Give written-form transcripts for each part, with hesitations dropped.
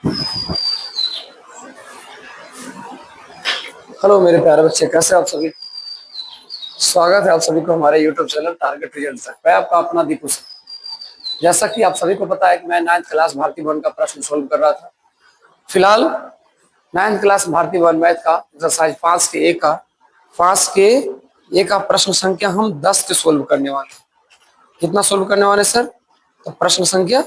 Hello मेरे प्यारे बच्चे, कैसे आप सभी। स्वागत है आप सभी को हमारे YouTube चैनल टारगेट रिजल्ट तक। मैं आपका अपना दीपू सिंह। जैसा कि आप सभी को पता है कि मैं 9th क्लास भारतीय भवन का प्रश्न सोल्व कर रहा था। फिलहाल 9th क्लास भारतीय भवन मैथ का एक्सरसाइज 5 के प्रश्न संख्या हम 10 के सोल्व करने वाले हैं। कितना सोल्व करने वाले सर? तो प्रश्न संख्या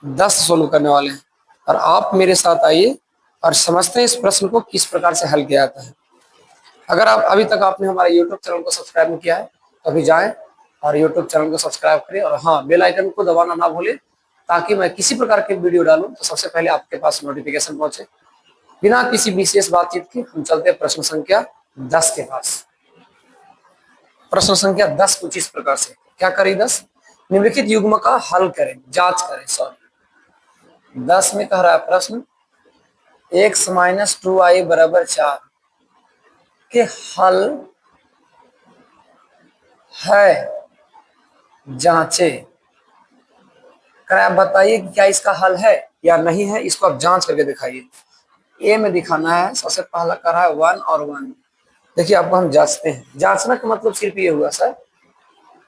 10 सोल्व करने वाले हैं। और आप मेरे साथ आइए और समझते हैं इस प्रश्न को किस प्रकार से हल किया जाता है। अगर आप अभी तक आपने हमारे YouTube चैनल को सब्सक्राइब नहीं किया है तो अभी जाएं और YouTube चैनल को सब्सक्राइब करें और हाँ, बेल आइकन को दबाना ना भूलें, ताकि मैं किसी प्रकार के वीडियो डालूं तो सबसे पहले आपके पास नोटिफिकेशन पहुंचे। बिना किसी विशेष बातचीत के हम चलते हैं प्रश्न संख्या 10 के पास। प्रश्न संख्या 10 कुछ इस प्रकार से, क्या करें 10, निम्नलिखित युग्म का हल करें, जांच करें। सॉरी, 10 में कह रहा है प्रश्न x - 2y = 4 के हल है, जांचे। आप बताइए कि क्या इसका हल है या नहीं है, इसको आप जांच करके दिखाइए। ए में दिखाना है। सबसे पहला कर रहा है 1 और 1। देखिए, आपको हम जांचते हैं। जांचना का मतलब सिर्फ ये हुआ सर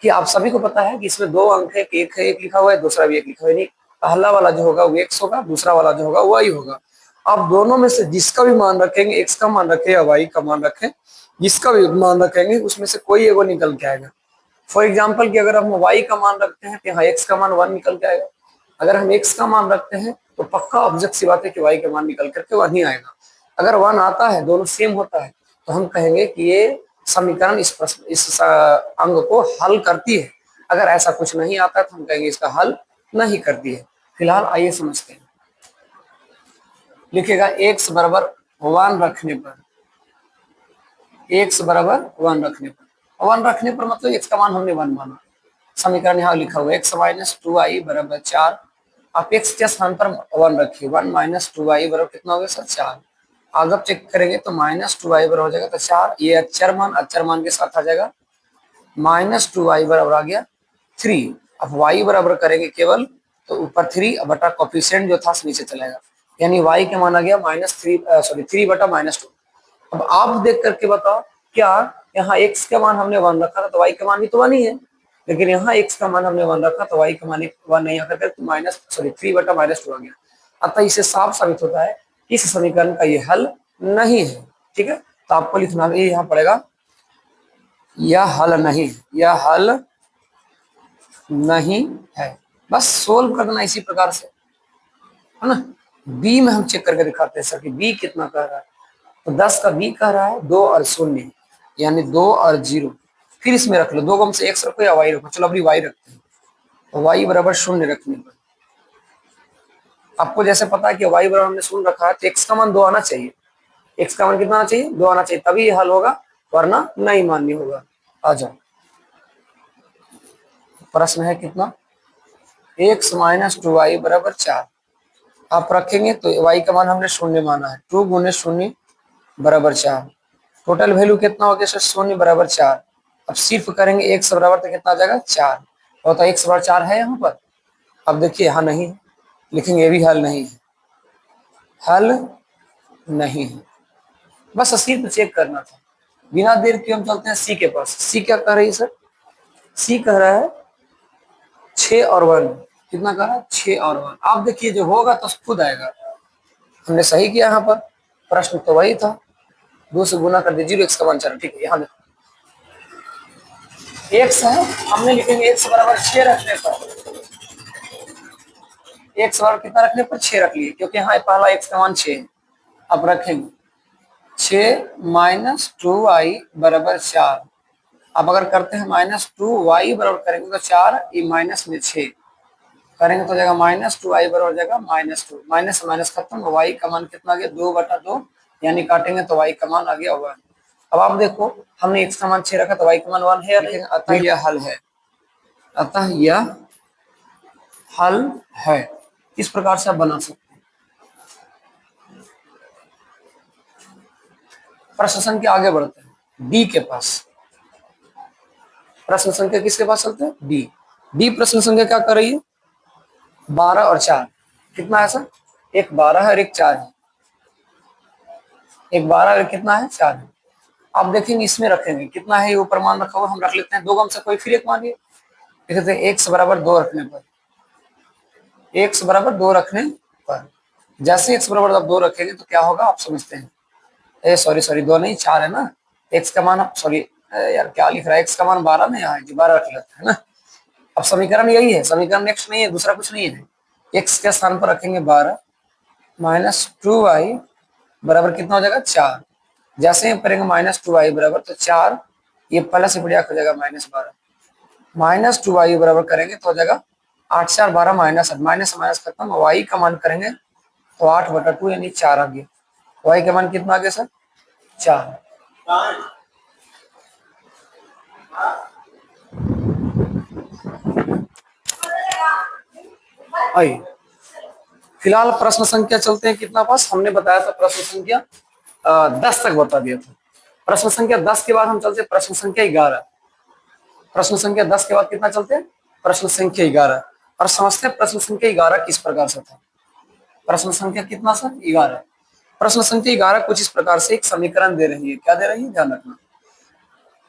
कि आप सभी को पता है कि इसमें 2 अंक है, एक है, एक लिखा हुआ है, दूसरा भी एक लिखा हुआ है। नहीं, पहला वाला जो होगा वो x होगा, दूसरा वाला जो होगा y होगा। आप दोनों में से जिसका भी मान रखेंगे, x का मान रखे या y का मान रखें, जिसका भी मान रखेंगे उसमें से कोई एगो निकल के आएगा। फॉर एग्जाम्पल कि अगर हम y का मान रखते हैं तो यहाँ x का मान 1 निकल के आएगा। अगर हम x का मान रखते हैं तो पक्का ऑब्जेक्ट सी बात है कि y का मान निकल करके 1 ही आएगा। अगर 1 आता है, दोनों सेम होता है, तो हम कहेंगे कि ये समीकरण इस अंग को हल करती है। अगर ऐसा कुछ नहीं आता है तो हम कहेंगे इसका हल नहीं करती है। फिलहाल आइए समझते हैं। लिखेगा x बराबर 1 रखने पर, x बराबर 1 रखने पर, 1 रखने पर मतलब x का मान हमने 1 माना। समीकरण यहाँ लिखा हुआ है x - 2y = 4। आप x के स्थान पर 1 रखिए। 1 - 2y बराबर कितना हो गया सर? 4। आप जब चेक करेंगे तो -2y बराबर हो जाएगा तो 4। ये अक्षर मान के साथ आ जाएगा। -2y बराबर आ गया 3। अब y बराबर करेंगे केवल तो ऊपर 3 बटा कोफिशिएंट जो था नीचे चलेगा, यानी y के मान आ गया -3 बटा -2। अब आप देख करके बताओ, क्या यहाँ x का मान हमने 1 रखा था तो y का मान भी तो 1 ही है, लेकिन यहाँ x का मान हमने 1 रखा तो y का मान 1 नहीं आकर के 3 बटा -2 आ गया। अतः इससे साफ साबित होता है कि इस समीकरण का ये हल नहीं है। ठीक है, तो आपको लिखना भी यहाँ पड़ेगा, यह हल नहीं, यह हल नहीं है। बस सोल्व कर देना इसी प्रकार से, है ना। बी में हम चेक करके दिखाते हैं सर कि बी कितना कह रहा है। तो 10 का बी कह रहा है 2 और 0, यानी 2 और 0। फिर इसमें रख लो, 2 को से x रखो या y रखो। चलो अभी y रखते हैं। तो y बराबर 0 रखने पर आपको जैसे पता है कि y बराबर हमने 0 रखा है तो x का मान 2 आना चाहिए। x का मान कितना आना चाहिए? 2 आना चाहिए, तभी हल होगा, वरना नहीं मान्य होगा। आ जाओ, प्रश्न है कितना, x - 2y = 4। आप रखेंगे तो y का मान हमने 0 माना है। 2 × 0 = 4। टोटल वैल्यू कितना हो गया सर? 0 = 4। अब सिर्फ करेंगे x बराबर तो कितना आ जाएगा? 4। और तो x बराबर 4 है यहाँ पर। अब देखिए यहाँ नहीं है, लिखेंगे ये भी हल नहीं है, हल नहीं है। बस सिर्फ चेक करना था। बिना देर के हम चलते हैं सी के पास। सी क्या कह रही है सर? सी कह रहा है 6 और 1। कितना कह रहा है? 6 और 1। आप देखिए जो होगा तो खुद आएगा। हमने सही किया यहाँ पर, प्रश्न तो वही था। 2 से गुना कर दीजिए, x का मान 4। ठीक है, यहाँ x है, हमने लिखेंगे x बराबर 6 रखने पर, x बराबर कितना रखने पर? 6 रख लिए, क्योंकि यहाँ पहला x का मान 6 है। अब रखेंगे 6 - 2y = 4। अब अगर करते हैं -2y बराबर करेंगे तो 4, ये माइनस में 6 करेंगे तो जाएगा -2y बराबर हो जाएगा -2। माइनस से माइनस खत्म, y का मान कितना आ गया? 2/2, यानी काटेंगे तो y का मान आ गया 1। अब आप देखो, हमने x का मान 6 रखा तो y का मान 1 है, अतः यह हल है, अतः यह हल है। इस प्रकार से आप बना सकते हैं। प्रश्न संख्या आगे बढ़ते हैं डी के पास। प्रश्न संख्या किसके पास चलते हैं? डी। डी प्रश्न संख्या क्या कर रही है? 12 और 4। कितना है सर? एक 12 है और एक 4 है, एक 12 और कितना है 4 है। अब देखेंगे इसमें रखेंगे कितना है, ये ऊपर मान रखा हुआ हम रख लेते हैं, दो गम से कोई फिर एक मान लिया, देखते हैं x बराबर 2 रखने पर, x बराबर 2 रखने पर जैसे x बराबर आप 2 रखेंगे तो क्या होगा आप समझते हैं। सॉरी 2 नहीं 4 है ना, x का मान सॉरी यार क्या लिख रहा है, x का मान 12 में यहाँ है, 12 रख लेते हैं ना। अब समीकरण यही है, समीकरण नेक्स्ट नहीं है, दूसरा कुछ नहीं है, x के स्थान पर रखेंगे 12 माइनस 2y बराबर कितना हो जाएगा 4। जैसे ही करेंगे माइनस 2y बराबर तो 4, ये प्लस से बढ़िया हो जाएगा -12, -2y बराबर करेंगे तो हो जाएगा 8 4 12 -8, माइनस माइनस खत्म, y का मान करेंगे तो 8/2 यानी 4 आ गया। y का मान कितना आ गया सर 4। आइए फिलहाल प्रश्न संख्या चलते हैं कितना पास, हमने बताया था प्रश्न संख्या 10 तक बता दिया था। प्रश्न संख्या 10 के बाद हम चलते प्रश्न संख्या 11। प्रश्न संख्या 10 के बाद कितना चलते हैं प्रश्न संख्या 11, और समझते हैं प्रश्न संख्या 11 किस प्रकार से था। प्रश्न संख्या कितना सर 11। प्रश्न संख्या 11 कुछ इस प्रकार से एक समीकरण दे रही है, क्या दे रही है ध्यान रखना,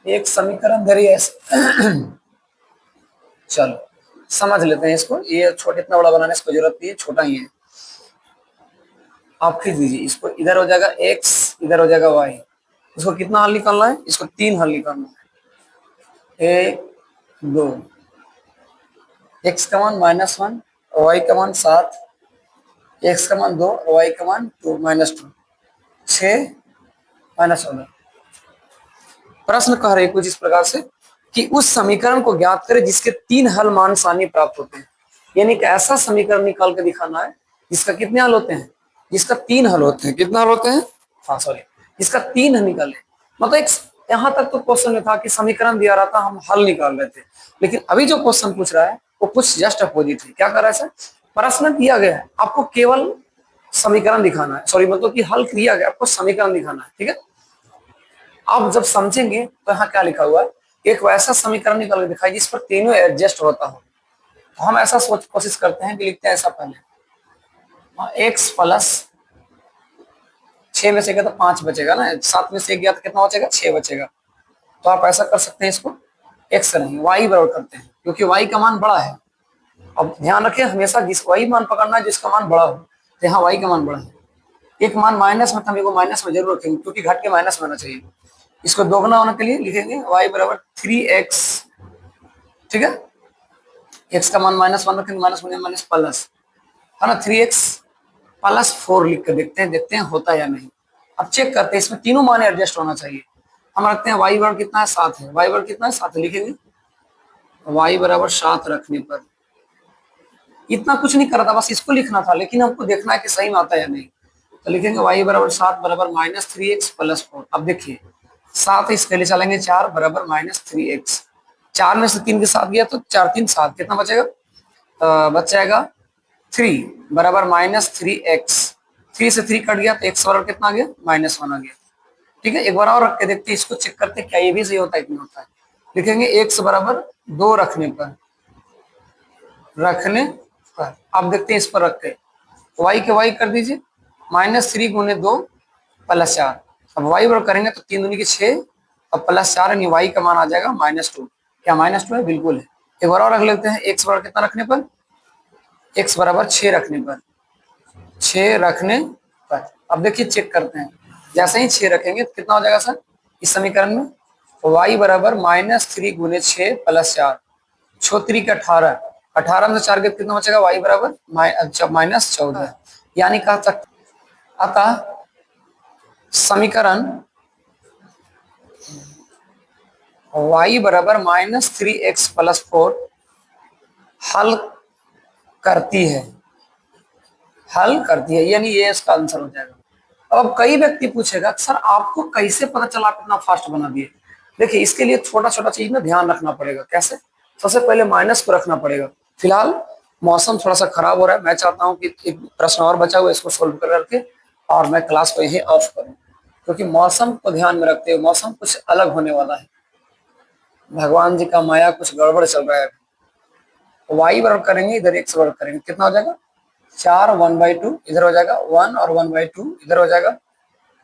एक समीकरण दे रही है चलो समझ लेते हैं इसको, ये छोटे इतना बड़ा बनाने की जरूरत नहीं है, छोटा ही है। आप खींच दीजिए इसको, इधर हो जाएगा x, इधर हो जाएगा y। इसको कितना हल निकालना है, इसको 3 हल निकालना है, 1 2, x का मान -1, y का मान 7, x का मान 2, y का मान 2 -2, 6 -14। प्रश्न कह रहे कुछ इस प्रकार से कि उस समीकरण को ज्ञात करें जिसके 3 हल मान सानी प्राप्त होते हैं, यानी कि ऐसा समीकरण निकाल के दिखाना है जिसका कितने हल होते हैं, जिसका 3 हल होते हैं, कितना हल होते हैं, हाँ सॉरी जिसका 3 हल निकाले। मतलब एक यहाँ तक तो क्वेश्चन में था कि समीकरण दिया रहा था हम हल निकाल रहे थे, लेकिन अभी जो क्वेश्चन पूछ रहा है वो कुछ जस्ट अपोजिट है। क्या कर रहा है सर, प्रश्न दिया गया है आपको केवल समीकरण दिखाना है, सॉरी मतलब कि हल किया गया आपको समीकरण दिखाना है, ठीक है। आप जब समझेंगे तो यहाँ क्या लिखा हुआ है, एक वैसा समीकरण निकाल के दिखाई जिस पर तीनों एडजस्ट होता हो। तो हम ऐसा सोच कोशिश करते हैं कि लिखते हैं ऐसा पहले, x प्लस 6 में से गया तो 5 बचेगा ना, 7 में से गया तो कितना बचेगा 6 बचेगा। तो आप ऐसा कर सकते हैं, इसको x नहीं y बराबर करते हैं क्योंकि y का मान बड़ा है। अब ध्यान रखें हमेशा जिस वही मान पकड़ना है जिसका मान बड़ा हो, तो यहाँ y का मान बड़ा है। एक मान माइनस में, हम माइनस में जरूर रखेंगे क्योंकि घट के माइनस में होना चाहिए। इसको दोगुना होने के लिए लिखेंगे y बराबर 3x, ठीक है। x का मान -1 रखेंगे, माइनस प्लस है ना, 3x प्लस 4 लिख कर देखते हैं होता है या नहीं। अब चेक करते हैं, इसमें तीनों मान एडजस्ट होना चाहिए। हम रखते हैं y बराबर कितना है 7 है, y बराबर कितना है 7 लिखेंगे, y बराबर 7 रखने पर इतना कुछ नहीं करा था, बस इसको लिखना था, लेकिन हमको देखना है कि सही में आता है या नहीं। तो लिखेंगे y बराबर 7 बराबर -3x प्लस 4। अब देखिए 7 इसके लिए चलेंगे 4 बराबर -3x, 4 में से 3 के साथ गया तो 4 3 7, कितना बचेगा, बच जाएगा 3 बराबर -3x, 3 से 3 कट गया तो x बराबर कितना आ गया -1 आ गया, ठीक है। एक बार और रख के देखते हैं, इसको चेक करते हैं क्या ये भी सही होता है कि नहीं होता है। लिखेंगे x बराबर 2 रखने पर अब देखते हैं इस पर रख के y के y कर दीजिए, -3 गुने 2 प्लस 4। अब y बराबर करेंगे तो 3 दूनी की 6 और प्लस 4 यानी y का मान आ जाएगा -2। क्या -2 है, बिल्कुल है। एक बार और रख लेते हैं, x बराबर कितना रखने पर, x बराबर 6 रखने पर, 6 रखने पर। अब देखिए चेक करते हैं, जैसे ही 6 रखेंगे तो कितना हो जाएगा सर इस समीकरण में, y बराबर -3 गुने 6 प्लस 4, 6 का 18, 18 में से 4 कितना बचेगा, y बराबर -14। यानी कहा सकते अतः समीकरण y बराबर -3x प्लस 4 हल करती है, यानी ये इसका आंसर हो जाएगा। अब कई व्यक्ति पूछेगा सर आपको कैसे पता चला आप इतना फास्ट बना दिए। देखिए इसके लिए छोटा छोटा चीज में ध्यान रखना पड़ेगा। कैसे, सबसे पहले माइनस को रखना पड़ेगा। फिलहाल मौसम थोड़ा सा खराब हो रहा है, मैं चाहता हूँ कि एक प्रश्न और बचा हुआ इसको सोल्व करके और मैं क्लास को यही ऑफ करूँ, क्योंकि मौसम को ध्यान में रखते हुए मौसम कुछ अलग होने वाला है, भगवान जी का माया कुछ गड़बड़ चल रहा है। y बराबर करेंगे, इधर x बराबर करेंगे, कितना हो जाएगा 4 1/2 इधर हो जाएगा, 1 और 1/2 इधर हो जाएगा,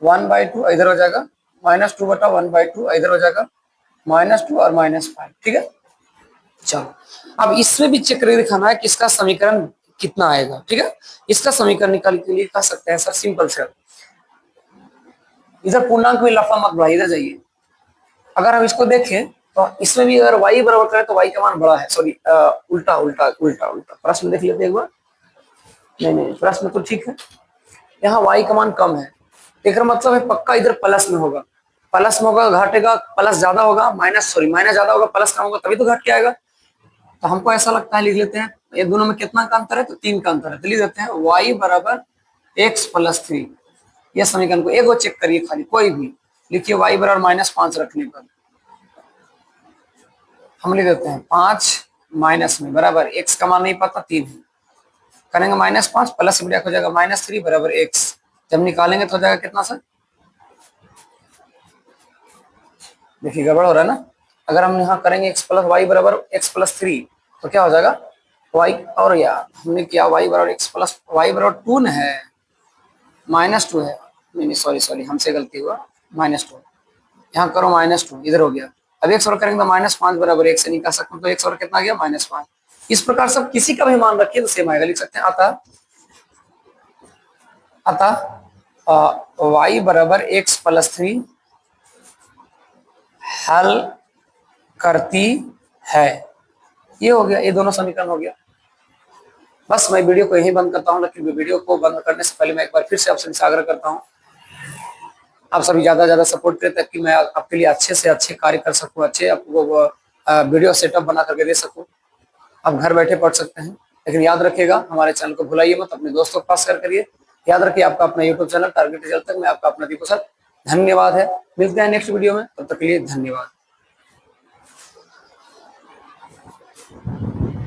1/2 इधर हो जाएगा, -2 बटा 1/2 इधर हो जाएगा, -2 और -5। ठीक है, चलो अब इसमें भी चेक करके दिखाना है कि इसका समीकरण कितना आएगा। ठीक है, इसका समीकरण निकालने के लिए कह सकते हैं सर सिंपल से, इधर पूर्णांक में लफा मत बढ़ाइए, इधर जाइए। अगर हम इसको देखें तो इसमें भी अगर y बराबर करें तो y का मान बड़ा है, सॉरी उल्टा उल्टा उल्टा उल्टा, प्रश्न देख लेते एक बार। नहीं नहीं, प्रश्न तो ठीक है, यहाँ y का मान कम है, एक मतलब है पक्का इधर प्लस में होगा, प्लस में होगा घटेगा, प्लस ज्यादा होगा, माइनस ज्यादा होगा, प्लस कम होगा, तभी तो घट के आएगा। तो हमको ऐसा लगता है, लिख लेते हैं, ये दोनों में कितना का अंतर है, तो 3 का अंतर है, तो लिख देते हैं y बराबर x + 3। यह समीकरण को एक बार चेक करिए, खाली कोई भी लिखिए, y बराबर -5 रखने पर हम लिख देते हैं 5 माइनस में बराबर x का मान नहीं पता 3 है, करेंगे -5 प्लस ब्रैकेट हो जाएगा -3 बराबर x, जब निकालेंगे तो हो जाएगा कितना सर, देखिए गड़बड़ हो रहा है ना। अगर हम यहाँ करेंगे x + y बराबर x + 3 तो क्या हो जाएगा y, और यार हमने किया y बराबर x + y बराबर 2 न है, -2 है, नहीं सॉरी हमसे गलती हुआ, -2 यहाँ करो, -2 इधर हो गया। अब x और करेंगे तो -5 बराबर 1 से निकाल सकते हैं, तो x और कितना गया -5। इस प्रकार से किसी का भी मान रखिए तो सेम आएगा, लिख सकते हैं अतः y बराबर x + 3 हल करती है। ये हो गया, ये दोनों समीकरण हो गया। बस मैं वीडियो को यहीं बंद करता हूँ, लेकिन वीडियो को बंद करने से पहले मैं एक बार फिर से आपसे आग्रह करता हूँ, आप सभी ज्यादा ज्यादा सपोर्ट करें ताकि मैं आपके लिए अच्छे से अच्छे कार्य कर सकूं, अच्छे आपको वीडियो सेटअप बना करके दे सकूं। आप घर बैठे पढ़ सकते हैं, लेकिन याद रखिएगा हमारे चैनल को भुलाइए मत, अपने दोस्तों के पास शेयर करिए। याद रखिए आपका अपना यूट्यूब चैनल टारगेट रिजल्ट तक, मैं आपका अपना दीपू सर, धन्यवाद है। मिलते हैं नेक्स्ट वीडियो में, तब तक के लिए धन्यवाद।